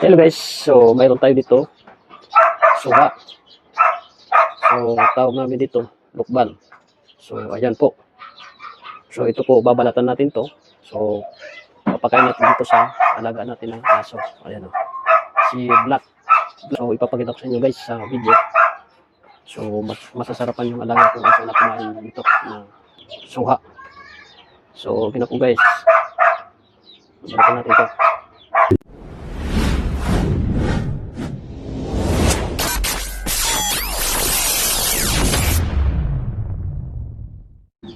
Hello guys, so mayroon tayo dito suha. So tawag namin dito lukban. So ayan po. So ito po, babalatan natin to. So papakain natin dito sa alaga natin ng aso. Ayan o, si Black. So ipapakita ko sa inyo guys sa video. So masasarapan yung alaga kung aso na kumain dito na suha. So gina po guys, babalatan natin to.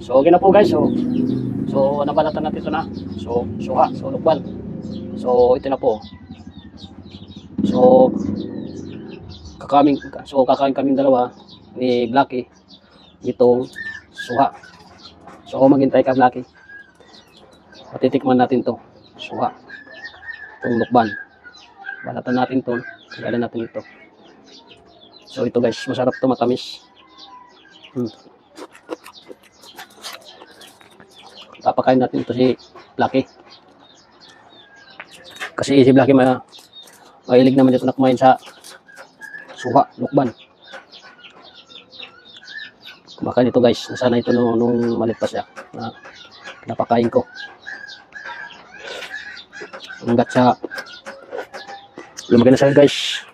So okay na po guys. So nabalatan natin ito na. So suha, so lukban. So ito na po. So kakain kaming dalawa ni Blacky itong suha. So maghintay ka Blacky. Patitikman natin to. Suha. Itong lukban. Balatan natin to. Tagalan natin ito. So ito guys, masarap to, matamis. Papakain natin ito si Blacky. Kasi si Blacky mahilig naman dito na kumain sa suha, lukban. Kumakain ito guys. Nasana ito nung malit pa siya. Napakain ko. Hanggat siya lumaki na siya guys.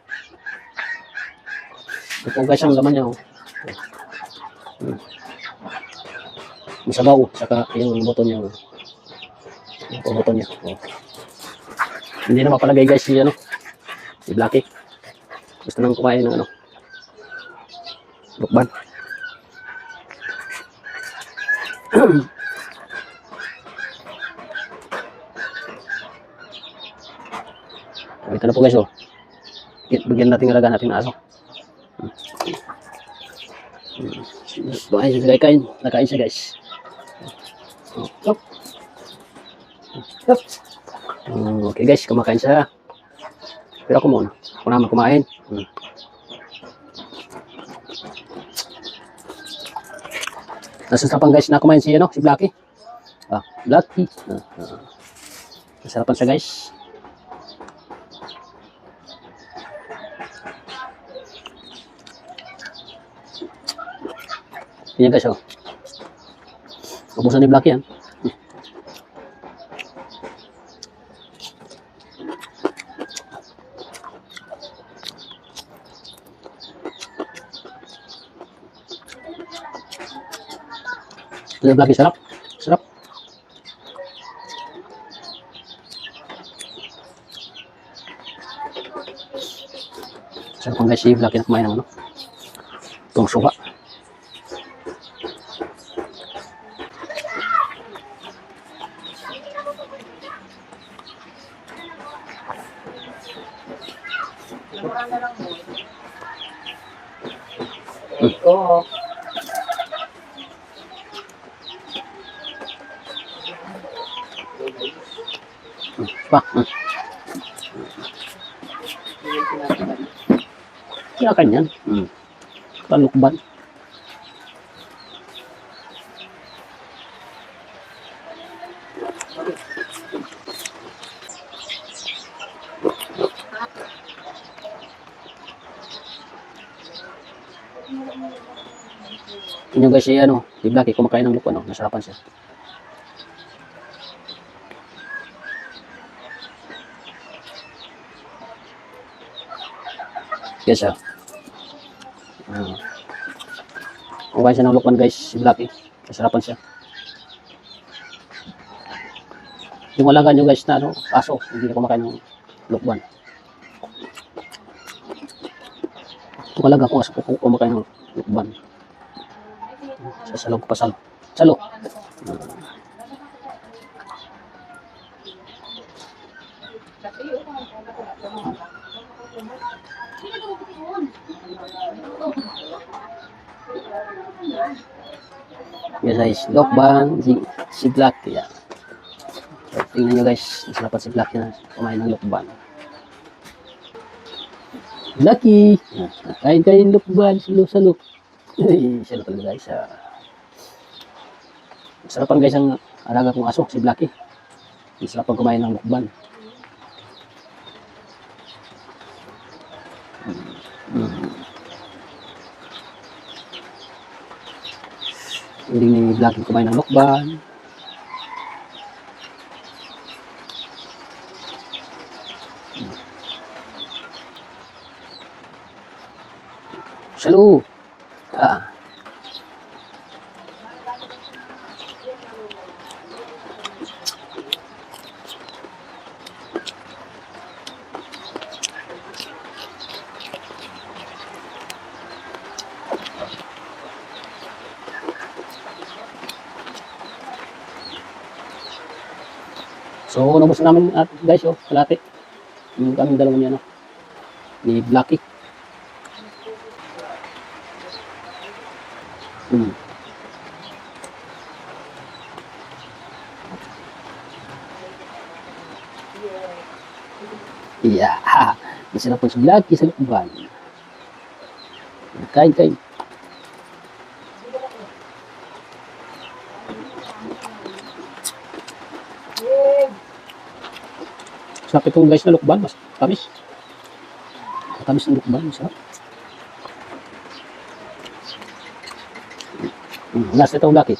Ito guys ang laman niya. Masabaw, saka yung buto niya. Yung buto niya. Hindi na mapalagay guys si Blacky. Gusto nang kumain ng lukban. Ito na po guys. Bigyan natin alaga natin ng aso. Bahay siya kain. Nakain siya guys. Okay guys, kumakain siya. Pero ako muna. Ako naman kumain. Nasasarapan guys na kumain si Blacky. Blacky. Nasarapan siya guys. Yan guys, ubusan ni Blacky yan. Ito Blacky, sarap. Sarap. Sarap ang guys si Blacky na kumain ng itong suha. Kaya yan. Kalukban. Yun guys si Blacky kumakain ng lukban, nasarapan siya. Yes kumakain siya ng lukban guys si Blacky, nasarapan siya. Yung alaga nyo guys na aso, hindi na kumakain ng lukban. Yung alaga ko aso kumakain ng lukban. Sasalog pa salo. Yes guys, lukban si Blacky. Tingnan nyo guys, masarapan si Blacky na kumain ng lukban. Blacky, kain kayo ng lukban, salo. Salo talaga guys. Masarapan guys ang alaga kong aso, si Blacky. Masarapan kumain ng lukban. Mm. Hindi ni vlogging kumain ng mukbang. Salo. Ah. So, nabos na namin at guys, oh, kalate. Yung kaming dalawa niya, no, ni Blacky. Hmm. Yeah. Masarap po si Blacky sa lukban. Kain, kain. Sarap itong guys na lukban, mas tamis. Tamis ng lukban, masarap. Last itong Blacky.